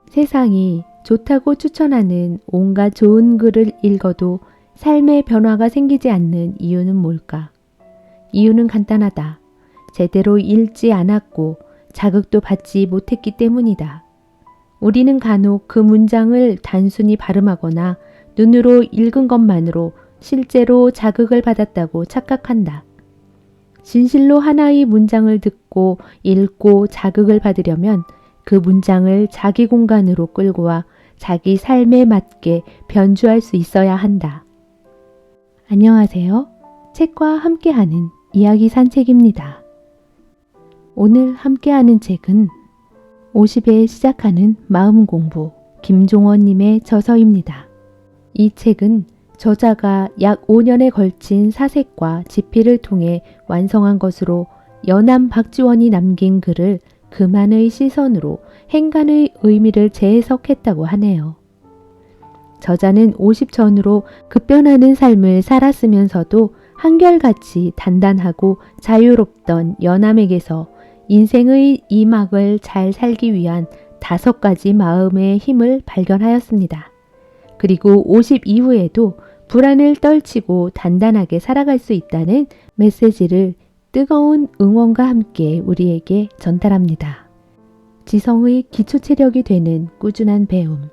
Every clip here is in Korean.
세상이 좋다고 추천하는 온갖 좋은 글을 읽어도 삶의 변화가 생기지 않는 이유는 뭘까? 이유는 간단하다. 제대로 읽지 않았고 자극도 받지 못했기 때문이다. 우리는 간혹 그 문장을 단순히 발음하거나 눈으로 읽은 것만으로 실제로 자극을 받았다고 착각한다. 진실로 하나의 문장을 듣고 읽고 자극을 받으려면 그 문장을 자기 공간으로 끌고 와 자기 삶에 맞게 변주할 수 있어야 한다. 안녕하세요. 책과 함께하는 이야기 산책입니다. 오늘 함께하는 책은 50에 시작하는 마음 공부 김종원님의 저서입니다. 이 책은 저자가 약 5년에 걸친 사색과 집필을 통해 완성한 것으로 연암 박지원이 남긴 글을 그만의 시선으로 행간의 의미를 재해석했다고 하네요. 저자는 50 전후로 급변하는 삶을 살았으면서도 한결같이 단단하고 자유롭던 연암에게서 인생의 이막을 잘 살기 위한 5가지 마음의 힘을 발견하였습니다. 그리고 50 이후에도 불안을 떨치고 단단하게 살아갈 수 있다는 메시지를 뜨거운 응원과 함께 우리에게 전달합니다. 지성의 기초 체력이 되는 꾸준한 배움,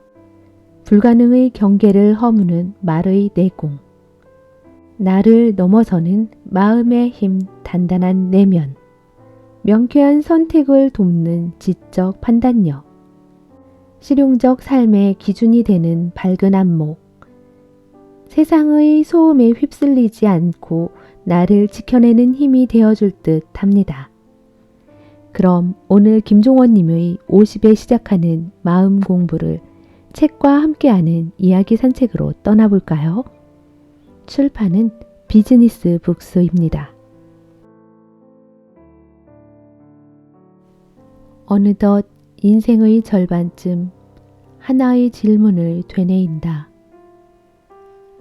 불가능의 경계를 허무는 말의 내공, 나를 넘어서는 마음의 힘 단단한 내면, 명쾌한 선택을 돕는 지적 판단력, 실용적 삶의 기준이 되는 밝은 안목, 세상의 소음에 휩쓸리지 않고 나를 지켜내는 힘이 되어줄 듯 합니다. 그럼 오늘 김종원님의 50에 시작하는 마음 공부를 책과 함께하는 이야기 산책으로 떠나볼까요? 출판은 비즈니스 북스입니다. 어느덧 인생의 절반쯤 하나의 질문을 되뇌인다.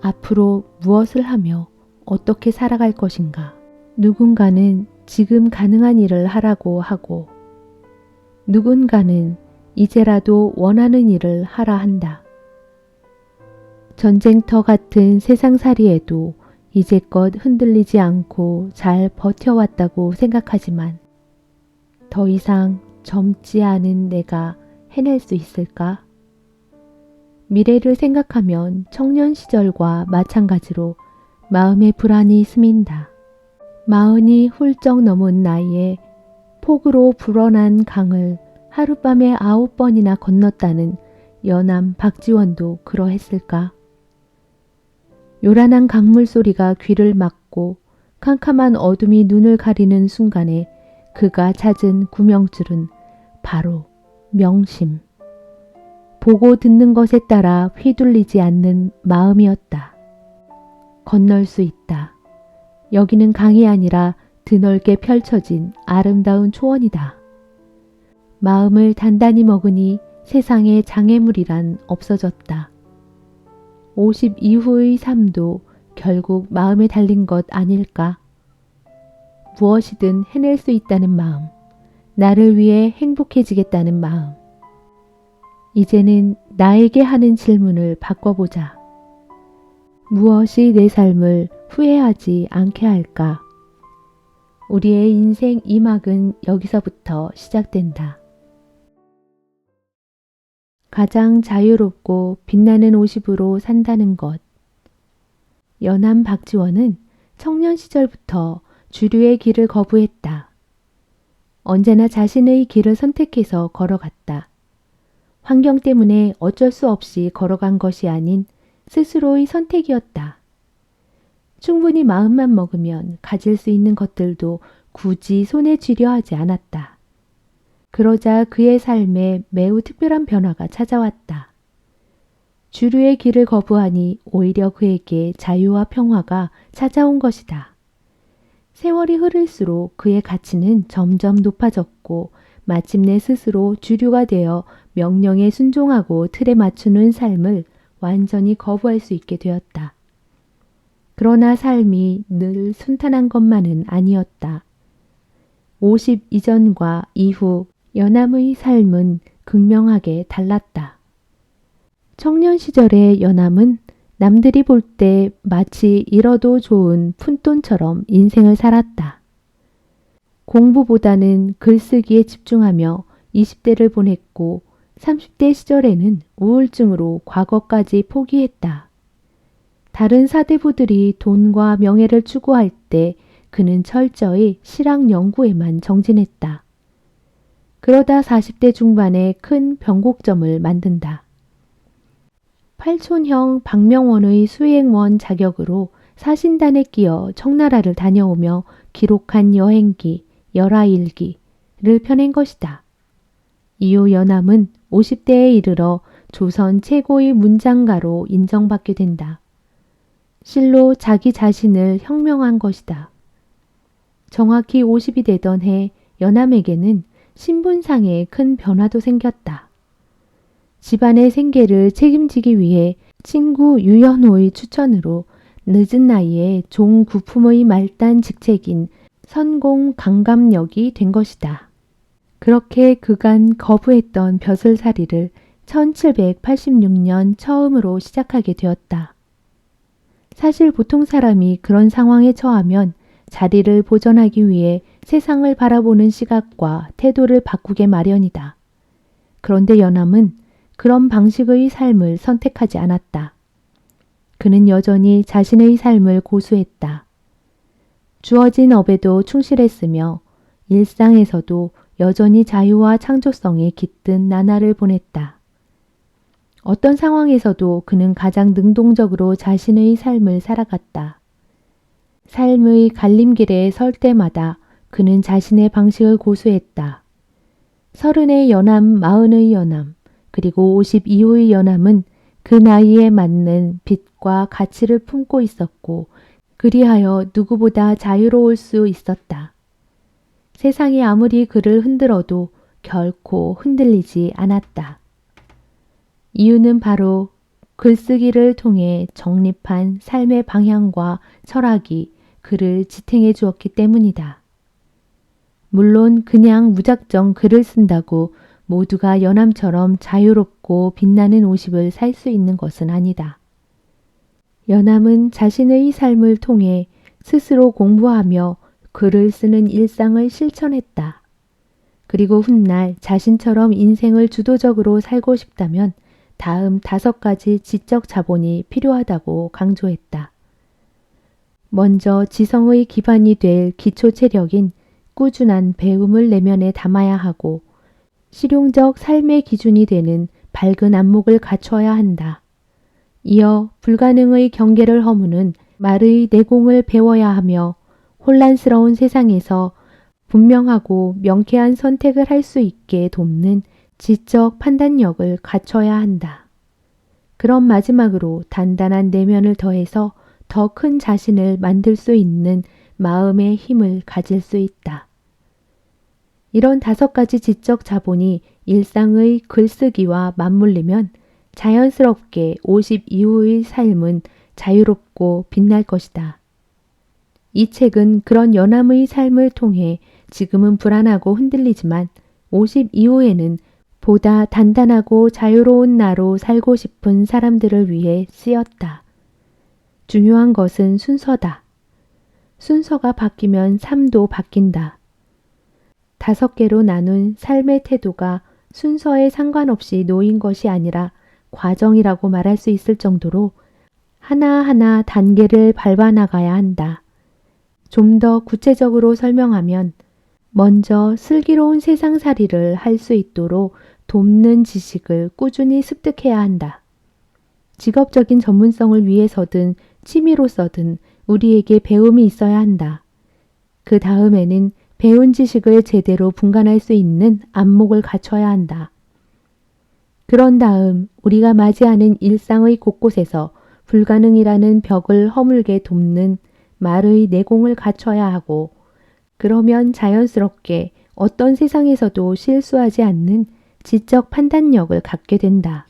앞으로 무엇을 하며 어떻게 살아갈 것인가? 누군가는 지금 가능한 일을 하라고 하고 누군가는 이제라도 원하는 일을 하라 한다. 전쟁터 같은 세상살이에도 이제껏 흔들리지 않고 잘 버텨왔다고 생각하지만 더 이상 젊지 않은 내가 해낼 수 있을까? 미래를 생각하면 청년 시절과 마찬가지로 마음의 불안이 스민다. 40이 훌쩍 넘은 나이에 폭우로 불어난 강을 하룻밤에 9번이나 건넜다는 연암 박지원도 그러했을까? 요란한 강물 소리가 귀를 막고 캄캄한 어둠이 눈을 가리는 순간에 그가 찾은 구명줄은 바로 명심. 보고 듣는 것에 따라 휘둘리지 않는 마음이었다. 건널 수 있다. 여기는 강이 아니라 드넓게 펼쳐진 아름다운 초원이다. 마음을 단단히 먹으니 세상에 장애물이란 없어졌다. 50 이후의 삶도 결국 마음에 달린 것 아닐까? 무엇이든 해낼 수 있다는 마음, 나를 위해 행복해지겠다는 마음. 이제는 나에게 하는 질문을 바꿔보자. 무엇이 내 삶을 후회하지 않게 할까? 우리의 인생 이막은 여기서부터 시작된다. 가장 자유롭고 빛나는 50으로 산다는 것. 연암 박지원은 청년 시절부터 주류의 길을 거부했다. 언제나 자신의 길을 선택해서 걸어갔다. 환경 때문에 어쩔 수 없이 걸어간 것이 아닌 스스로의 선택이었다. 충분히 마음만 먹으면 가질 수 있는 것들도 굳이 손에 쥐려 하지 않았다. 그러자 그의 삶에 매우 특별한 변화가 찾아왔다. 주류의 길을 거부하니 오히려 그에게 자유와 평화가 찾아온 것이다. 세월이 흐를수록 그의 가치는 점점 높아졌고 마침내 스스로 주류가 되어 명령에 순종하고 틀에 맞추는 삶을 완전히 거부할 수 있게 되었다. 그러나 삶이 늘 순탄한 것만은 아니었다. 50 이전과 이후 연암의 삶은 극명하게 달랐다. 청년 시절의 연암은 남들이 볼 때 마치 잃어도 좋은 푼돈처럼 인생을 살았다. 공부보다는 글쓰기에 집중하며 20대를 보냈고 30대 시절에는 우울증으로 과거까지 포기했다. 다른 사대부들이 돈과 명예를 추구할 때 그는 철저히 실학 연구에만 정진했다. 그러다 40대 중반에 큰 변곡점을 만든다. 팔촌형 박명원의 수행원 자격으로 사신단에 끼어 청나라를 다녀오며 기록한 여행기, 열하일기를 펴낸 것이다. 이후 연암은 50대에 이르러 조선 최고의 문장가로 인정받게 된다. 실로 자기 자신을 혁명한 것이다. 정확히 50이 되던 해 연암에게는 신분상의 큰 변화도 생겼다. 집안의 생계를 책임지기 위해 친구 유연호의 추천으로 늦은 나이에 종구품의 말단 직책인 선공 강감역이 된 것이다. 그렇게 그간 거부했던 벼슬살이를 1786년 처음으로 시작하게 되었다. 사실 보통 사람이 그런 상황에 처하면 자리를 보존하기 위해 세상을 바라보는 시각과 태도를 바꾸게 마련이다. 그런데 연암은 그런 방식의 삶을 선택하지 않았다. 그는 여전히 자신의 삶을 고수했다. 주어진 업에도 충실했으며 일상에서도 여전히 자유와 창조성에 깃든 나날을 보냈다. 어떤 상황에서도 그는 가장 능동적으로 자신의 삶을 살아갔다. 삶의 갈림길에 설 때마다 그는 자신의 방식을 고수했다. 30의 연암, 40의 연암, 그리고 50 이후의 연암은 그 나이에 맞는 빛과 가치를 품고 있었고 그리하여 누구보다 자유로울 수 있었다. 세상이 아무리 그를 흔들어도 결코 흔들리지 않았다. 이유는 바로 글쓰기를 통해 정립한 삶의 방향과 철학이 그를 지탱해 주었기 때문이다. 물론 그냥 무작정 글을 쓴다고 모두가 연암처럼 자유롭고 빛나는 50을 살 수 있는 것은 아니다. 연암은 자신의 삶을 통해 스스로 공부하며 글을 쓰는 일상을 실천했다. 그리고 훗날 자신처럼 인생을 주도적으로 살고 싶다면 다음 5가지 지적 자본이 필요하다고 강조했다. 먼저 지성의 기반이 될 기초 체력인 꾸준한 배움을 내면에 담아야 하고 실용적 삶의 기준이 되는 밝은 안목을 갖춰야 한다. 이어 불가능의 경계를 허무는 말의 내공을 배워야 하며 혼란스러운 세상에서 분명하고 명쾌한 선택을 할 수 있게 돕는 지적 판단력을 갖춰야 한다. 그럼 마지막으로 단단한 내면을 더해서 더 큰 자신을 만들 수 있는 마음의 힘을 가질 수 있다. 이런 5가지 지적 자본이 일상의 글쓰기와 맞물리면 자연스럽게 50 이후의 삶은 자유롭고 빛날 것이다. 이 책은 그런 연암의 삶을 통해 지금은 불안하고 흔들리지만 50 이후에는 보다 단단하고 자유로운 나로 살고 싶은 사람들을 위해 쓰였다. 중요한 것은 순서다. 순서가 바뀌면 삶도 바뀐다. 5개로 나눈 삶의 태도가 순서에 상관없이 놓인 것이 아니라 과정이라고 말할 수 있을 정도로 하나하나 단계를 밟아 나가야 한다. 좀 더 구체적으로 설명하면 먼저 슬기로운 세상살이를 할 수 있도록 돕는 지식을 꾸준히 습득해야 한다. 직업적인 전문성을 위해서든 취미로서든 우리에게 배움이 있어야 한다. 그 다음에는 배운 지식을 제대로 분간할 수 있는 안목을 갖춰야 한다. 그런 다음 우리가 맞이하는 일상의 곳곳에서 불가능이라는 벽을 허물게 돕는 말의 내공을 갖춰야 하고 그러면 자연스럽게 어떤 세상에서도 실수하지 않는 지적 판단력을 갖게 된다.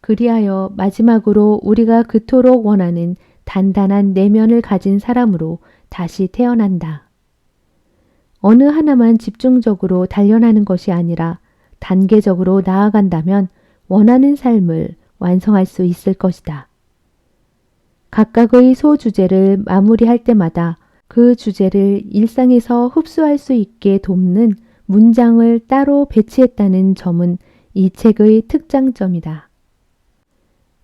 그리하여 마지막으로 우리가 그토록 원하는 단단한 내면을 가진 사람으로 다시 태어난다. 어느 하나만 집중적으로 단련하는 것이 아니라 단계적으로 나아간다면 원하는 삶을 완성할 수 있을 것이다. 각각의 소주제를 마무리할 때마다 그 주제를 일상에서 흡수할 수 있게 돕는 문장을 따로 배치했다는 점은 이 책의 특장점이다.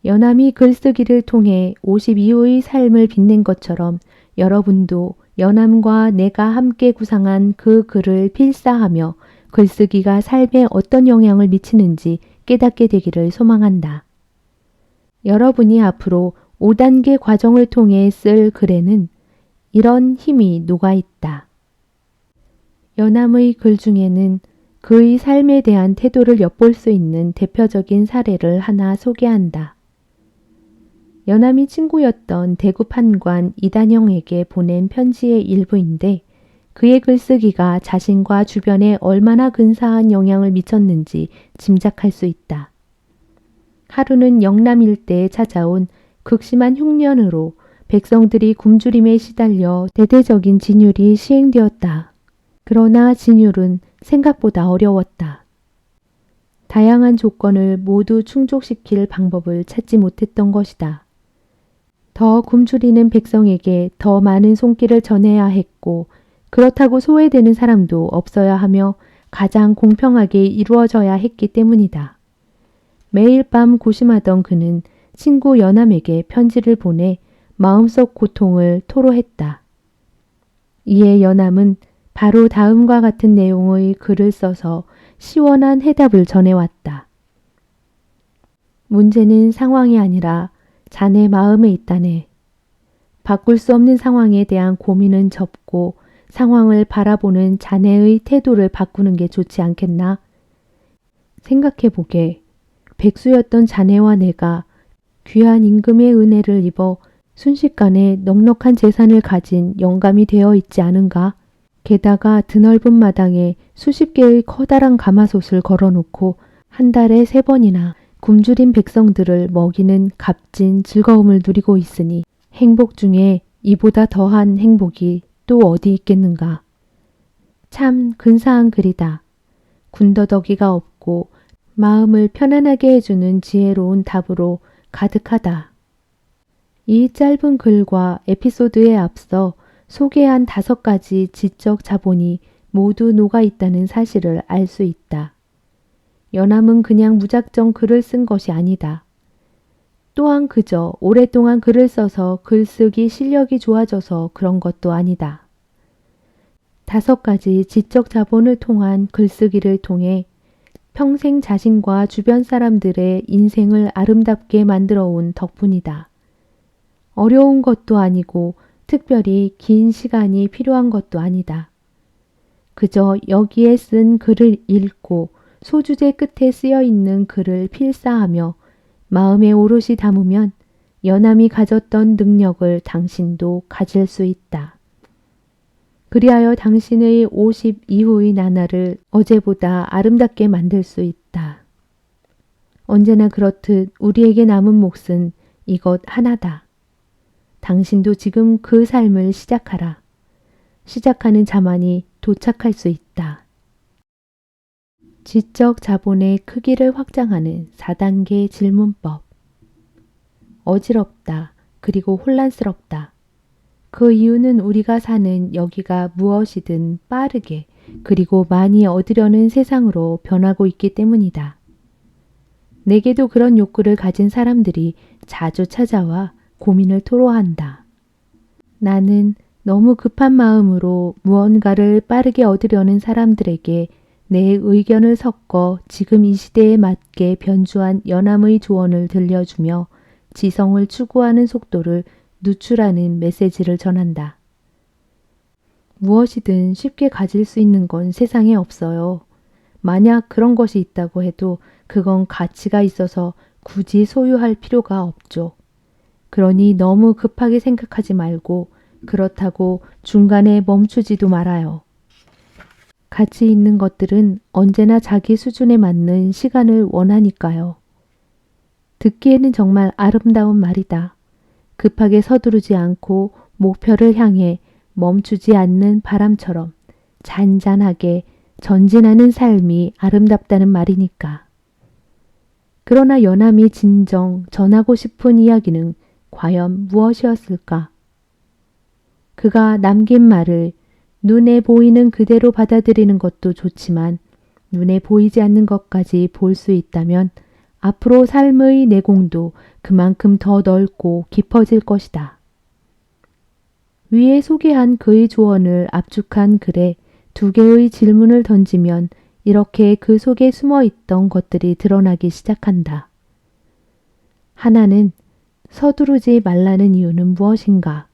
연암이 글쓰기를 통해 50 이후의 삶을 빛낸 것처럼 여러분도 연암과 내가 함께 구상한 그 글을 필사하며 글쓰기가 삶에 어떤 영향을 미치는지 깨닫게 되기를 소망한다. 여러분이 앞으로 5단계 과정을 통해 쓸 글에는 이런 힘이 녹아있다. 연암의 글 중에는 그의 삶에 대한 태도를 엿볼 수 있는 대표적인 사례를 하나 소개한다. 연암이 친구였던 대구 판관 이단영에게 보낸 편지의 일부인데 그의 글쓰기가 자신과 주변에 얼마나 근사한 영향을 미쳤는지 짐작할 수 있다. 하루는 영남 일대에 찾아온 극심한 흉년으로 백성들이 굶주림에 시달려 대대적인 진율이 시행되었다. 그러나 진율은 생각보다 어려웠다. 다양한 조건을 모두 충족시킬 방법을 찾지 못했던 것이다. 더 굶주리는 백성에게 더 많은 손길을 전해야 했고 그렇다고 소외되는 사람도 없어야 하며 가장 공평하게 이루어져야 했기 때문이다. 매일 밤 고심하던 그는 친구 연암에게 편지를 보내 마음속 고통을 토로했다. 이에 연암은 바로 다음과 같은 내용의 글을 써서 시원한 해답을 전해왔다. 문제는 상황이 아니라 자네 마음에 있다네. 바꿀 수 없는 상황에 대한 고민은 접고 상황을 바라보는 자네의 태도를 바꾸는 게 좋지 않겠나? 생각해보게. 백수였던 자네와 내가 귀한 임금의 은혜를 입어 순식간에 넉넉한 재산을 가진 영감이 되어 있지 않은가? 게다가 드넓은 마당에 수십 개의 커다란 가마솥을 걸어놓고 한 달에 3번이나 굶주린 백성들을 먹이는 값진 즐거움을 누리고 있으니 행복 중에 이보다 더한 행복이 또 어디 있겠는가. 참 근사한 글이다. 군더더기가 없고 마음을 편안하게 해주는 지혜로운 답으로 가득하다. 이 짧은 글과 에피소드에 앞서 소개한 5가지 지적 자본이 모두 녹아있다는 사실을 알 수 있다. 연암은 그냥 무작정 글을 쓴 것이 아니다. 또한 그저 오랫동안 글을 써서 글쓰기 실력이 좋아져서 그런 것도 아니다. 5가지 지적 자본을 통한 글쓰기를 통해 평생 자신과 주변 사람들의 인생을 아름답게 만들어 온 덕분이다. 어려운 것도 아니고 특별히 긴 시간이 필요한 것도 아니다. 그저 여기에 쓴 글을 읽고 소주제 끝에 쓰여 있는 글을 필사하며 마음에 오롯이 담으면 연암이 가졌던 능력을 당신도 가질 수 있다. 그리하여 당신의 50 이후의 나날을 어제보다 아름답게 만들 수 있다. 언제나 그렇듯 우리에게 남은 몫은 이것 하나다. 당신도 지금 그 삶을 시작하라. 시작하는 자만이 도착할 수 있다. 지적 자본의 크기를 확장하는 4단계 질문법. 어지럽다. 그리고 혼란스럽다. 그 이유는 우리가 사는 여기가 무엇이든 빠르게 그리고 많이 얻으려는 세상으로 변하고 있기 때문이다. 내게도 그런 욕구를 가진 사람들이 자주 찾아와 고민을 토로한다. 나는 너무 급한 마음으로 무언가를 빠르게 얻으려는 사람들에게 내 의견을 섞어 지금 이 시대에 맞게 변주한 연암의 조언을 들려주며 지성을 추구하는 속도를 누출하는 메시지를 전한다. 무엇이든 쉽게 가질 수 있는 건 세상에 없어요. 만약 그런 것이 있다고 해도 그건 가치가 있어서 굳이 소유할 필요가 없죠. 그러니 너무 급하게 생각하지 말고 그렇다고 중간에 멈추지도 말아요. 가치 있는 것들은 언제나 자기 수준에 맞는 시간을 원하니까요. 듣기에는 정말 아름다운 말이다. 급하게 서두르지 않고 목표를 향해 멈추지 않는 바람처럼 잔잔하게 전진하는 삶이 아름답다는 말이니까. 그러나 연암이 진정 전하고 싶은 이야기는 과연 무엇이었을까? 그가 남긴 말을 눈에 보이는 그대로 받아들이는 것도 좋지만 눈에 보이지 않는 것까지 볼 수 있다면 앞으로 삶의 내공도 그만큼 더 넓고 깊어질 것이다. 위에 소개한 그의 조언을 압축한 글에 두 개의 질문을 던지면 이렇게 그 속에 숨어 있던 것들이 드러나기 시작한다. 하나는 서두르지 말라는 이유는 무엇인가?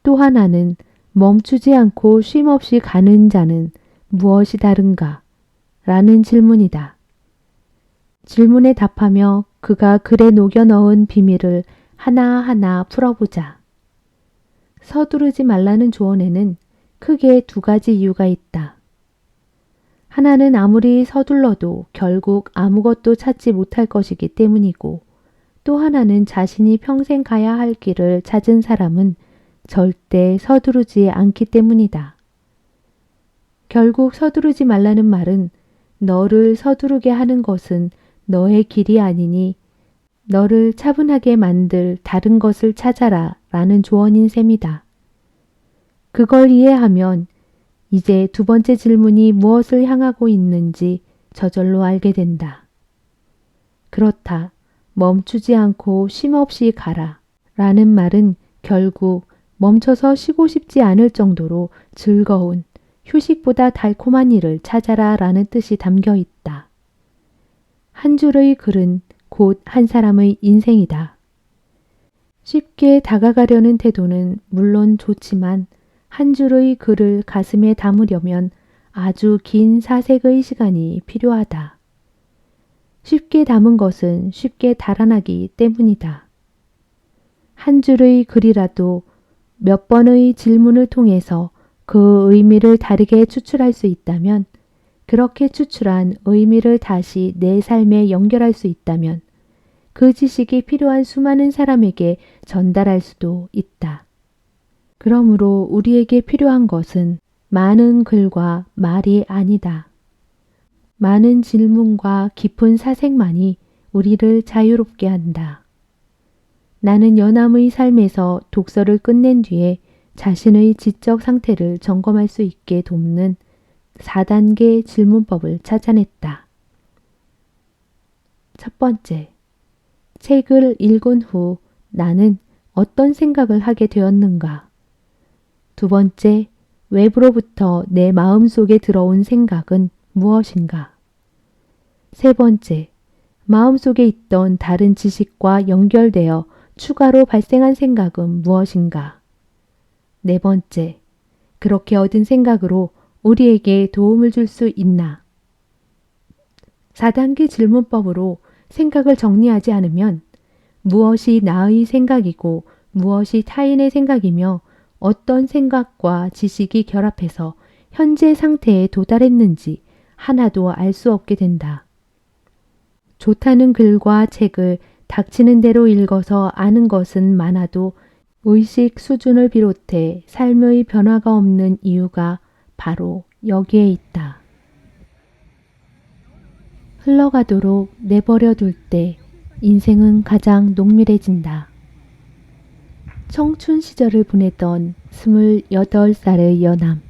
또 하나는 멈추지 않고 쉼없이 가는 자는 무엇이 다른가? 라는 질문이다. 질문에 답하며 그가 글에 녹여 넣은 비밀을 하나하나 풀어보자. 서두르지 말라는 조언에는 크게 두 가지 이유가 있다. 하나는 아무리 서둘러도 결국 아무것도 찾지 못할 것이기 때문이고, 또 하나는 자신이 평생 가야 할 길을 찾은 사람은 절대 서두르지 않기 때문이다. 결국 서두르지 말라는 말은 너를 서두르게 하는 것은 너의 길이 아니니 너를 차분하게 만들 다른 것을 찾아라 라는 조언인 셈이다. 그걸 이해하면 이제 두 번째 질문이 무엇을 향하고 있는지 저절로 알게 된다. 그렇다. 멈추지 않고 쉼없이 가라 라는 말은 결국 멈춰서 쉬고 싶지 않을 정도로 즐거운 휴식보다 달콤한 일을 찾아라 라는 뜻이 담겨 있다. 한 줄의 글은 곧 한 사람의 인생이다. 쉽게 다가가려는 태도는 물론 좋지만 한 줄의 글을 가슴에 담으려면 아주 긴 사색의 시간이 필요하다. 쉽게 담은 것은 쉽게 달아나기 때문이다. 한 줄의 글이라도 몇 번의 질문을 통해서 그 의미를 다르게 추출할 수 있다면, 그렇게 추출한 의미를 다시 내 삶에 연결할 수 있다면 그 지식이 필요한 수많은 사람에게 전달할 수도 있다. 그러므로 우리에게 필요한 것은 많은 글과 말이 아니다. 많은 질문과 깊은 사색만이 우리를 자유롭게 한다. 나는 연암의 삶에서 독서를 끝낸 뒤에 자신의 지적 상태를 점검할 수 있게 돕는 4단계 질문법을 찾아냈다. 첫 번째, 책을 읽은 후 나는 어떤 생각을 하게 되었는가? 두 번째, 외부로부터 내 마음속에 들어온 생각은 무엇인가? 세 번째, 마음속에 있던 다른 지식과 연결되어 추가로 발생한 생각은 무엇인가? 네 번째, 그렇게 얻은 생각으로 우리에게 도움을 줄 수 있나? 4단계 질문법으로 생각을 정리하지 않으면 무엇이 나의 생각이고 무엇이 타인의 생각이며 어떤 생각과 지식이 결합해서 현재 상태에 도달했는지 하나도 알 수 없게 된다. 좋다는 글과 책을 닥치는 대로 읽어서 아는 것은 많아도 의식 수준을 비롯해 삶의 변화가 없는 이유가 바로 여기에 있다. 흘러가도록 내버려 둘 때 인생은 가장 농밀해진다. 청춘 시절을 보내던 28살의 연암.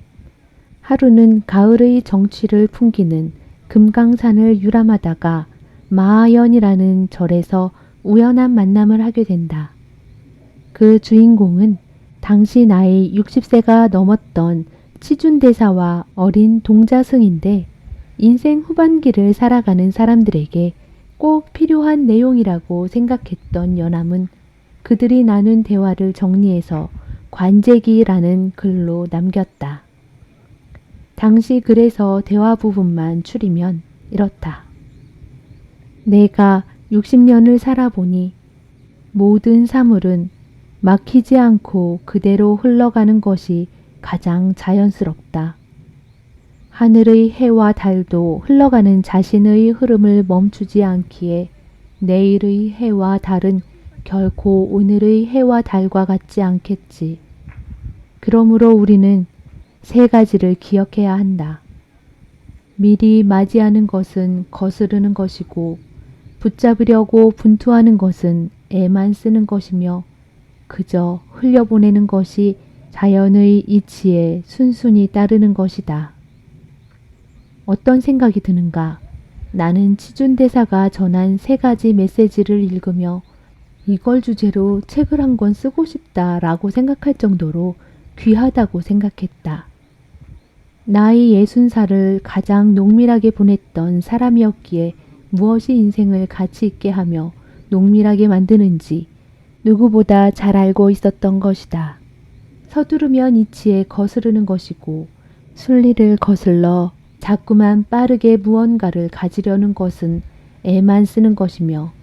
하루는 가을의 정취를 풍기는 금강산을 유람하다가 마하연이라는 절에서 우연한 만남을 하게 된다. 그 주인공은 당시 나이 60세가 넘었던 치준대사와 어린 동자승인데 인생 후반기를 살아가는 사람들에게 꼭 필요한 내용이라고 생각했던 연암은 그들이 나눈 대화를 정리해서 관제기라는 글로 남겼다. 당시 글에서 대화 부분만 추리면 이렇다. 내가 60년을 살아보니 모든 사물은 막히지 않고 그대로 흘러가는 것이 가장 자연스럽다. 하늘의 해와 달도 흘러가는 자신의 흐름을 멈추지 않기에 내일의 해와 달은 결코 오늘의 해와 달과 같지 않겠지. 그러므로 우리는 세 가지를 기억해야 한다. 미리 맞이하는 것은 거스르는 것이고 붙잡으려고 분투하는 것은 애만 쓰는 것이며 그저 흘려보내는 것이 자연의 이치에 순순히 따르는 것이다. 어떤 생각이 드는가? 나는 치준대사가 전한 3가지 메시지를 읽으며 이걸 주제로 책을 한 권 쓰고 싶다라고 생각할 정도로 귀하다고 생각했다. 나이 60살을 가장 농밀하게 보냈던 사람이었기에 무엇이 인생을 가치 있게 하며 농밀하게 만드는지 누구보다 잘 알고 있었던 것이다. 서두르면 이치에 거스르는 것이고 순리를 거슬러 자꾸만 빠르게 무언가를 가지려는 것은 애만 쓰는 것이며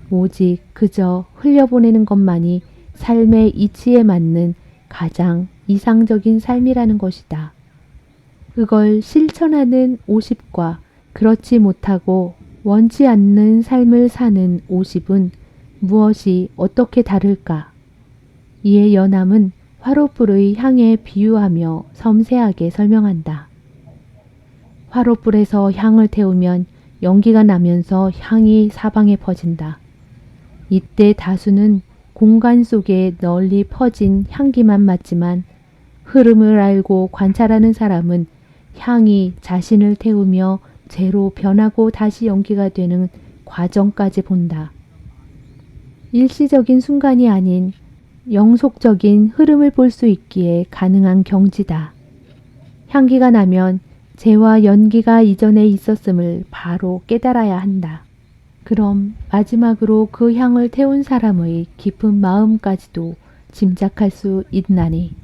오직 그저 흘려보내는 것만이 삶의 이치에 맞는 가장 이상적인 삶이라는 것이다. 그걸 실천하는 50과 그렇지 못하고 원치 않는 삶을 사는 50은 무엇이 어떻게 다를까? 이에 연암은 화롯불의 향에 비유하며 섬세하게 설명한다. 화롯불에서 향을 태우면 연기가 나면서 향이 사방에 퍼진다. 이때 다수는 공간 속에 널리 퍼진 향기만 맡지만 흐름을 알고 관찰하는 사람은 향이 자신을 태우며 재로 변하고 다시 연기가 되는 과정까지 본다. 일시적인 순간이 아닌 영속적인 흐름을 볼 수 있기에 가능한 경지다. 향기가 나면 재와 연기가 이전에 있었음을 바로 깨달아야 한다. 그럼 마지막으로 그 향을 태운 사람의 깊은 마음까지도 짐작할 수 있나니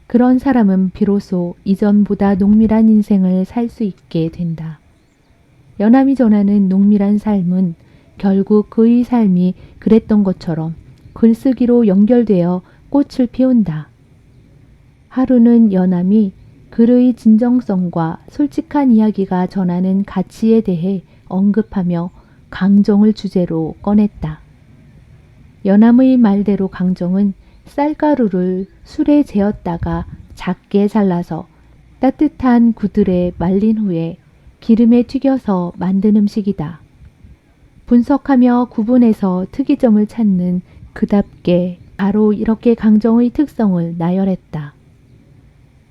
그런 사람은 비로소 이전보다 농밀한 인생을 살 수 있게 된다. 연암이 전하는 농밀한 삶은 결국 그의 삶이 그랬던 것처럼 글쓰기로 연결되어 꽃을 피운다. 하루는 연암이 글의 진정성과 솔직한 이야기가 전하는 가치에 대해 언급하며 강정을 주제로 꺼냈다. 연암의 말대로 강정은 쌀가루를 술에 재었다가 작게 잘라서 따뜻한 구들에 말린 후에 기름에 튀겨서 만든 음식이다. 분석하며 구분해서 특이점을 찾는 그답게 바로 이렇게 강정의 특성을 나열했다.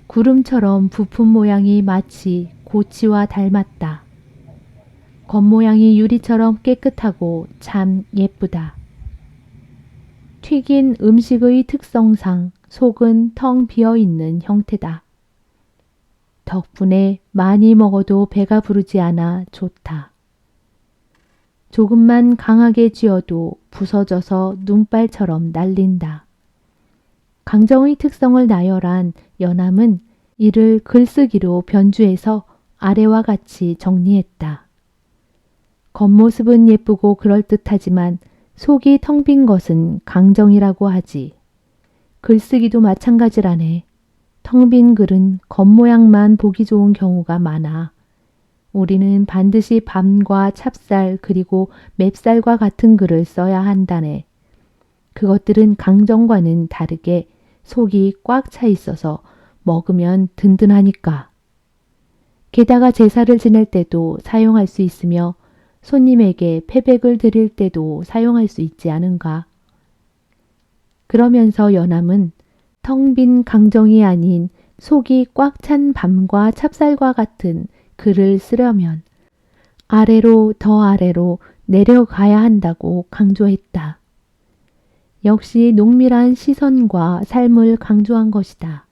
구름처럼 부품 모양이 마치 고치와 닮았다. 겉모양이 유리처럼 깨끗하고 참 예쁘다. 튀긴 음식의 특성상 속은 텅 비어있는 형태다. 덕분에 많이 먹어도 배가 부르지 않아 좋다. 조금만 강하게 쥐어도 부서져서 눈발처럼 날린다. 강정의 특성을 나열한 연암은 이를 글쓰기로 변주해서 아래와 같이 정리했다. 겉모습은 예쁘고 그럴듯하지만 속이 텅 빈 것은 강정이라고 하지. 글쓰기도 마찬가지라네. 텅 빈 글은 겉모양만 보기 좋은 경우가 많아. 우리는 반드시 밤과 찹쌀 그리고 맵쌀과 같은 글을 써야 한다네. 그것들은 강정과는 다르게 속이 꽉 차 있어서 먹으면 든든하니까. 게다가 제사를 지낼 때도 사용할 수 있으며 손님에게 패백을 드릴 때도 사용할 수 있지 않은가. 그러면서 연암은 텅 빈 강정이 아닌 속이 꽉 찬 밤과 찹쌀과 같은 글을 쓰려면 아래로 더 아래로 내려가야 한다고 강조했다. 역시 농밀한 시선과 삶을 강조한 것이다.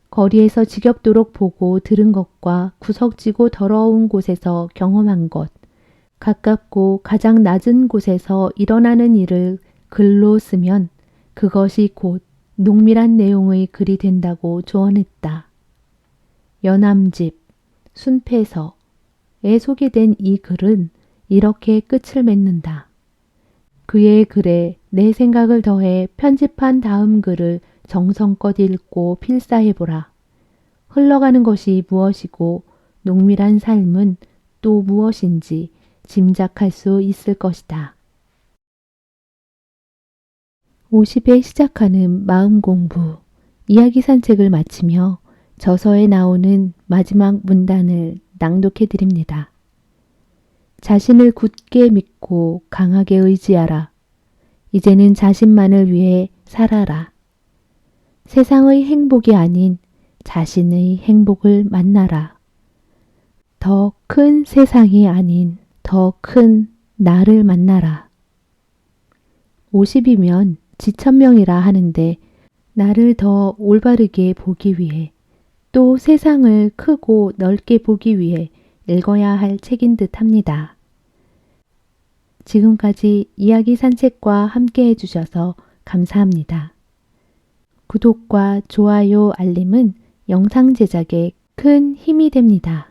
거리에서 지겹도록 보고 들은 것과 구석지고 더러운 곳에서 경험한 것, 가깝고 가장 낮은 곳에서 일어나는 일을 글로 쓰면 그것이 곧 농밀한 내용의 글이 된다고 조언했다. 연암집, 순패서에 소개된 이 글은 이렇게 끝을 맺는다. 그의 글에 내 생각을 더해 편집한 다음 글을 정성껏 읽고 필사해보라. 흘러가는 것이 무엇이고 농밀한 삶은 또 무엇인지 짐작할 수 있을 것이다. 50에 시작하는 마음 공부, 이야기 산책을 마치며 저서에 나오는 마지막 문단을 낭독해 드립니다. 자신을 굳게 믿고 강하게 의지하라. 이제는 자신만을 위해 살아라. 세상의 행복이 아닌 자신의 행복을 만나라. 더 큰 세상이 아닌 더 큰 나를 만나라. 50이면 지천명이라 하는데 나를 더 올바르게 보기 위해 또 세상을 크고 넓게 보기 위해 읽어야 할 책인 듯 합니다. 지금까지 이야기 산책과 함께 해주셔서 감사합니다. 구독과 좋아요, 알림은 영상 제작에 큰 힘이 됩니다.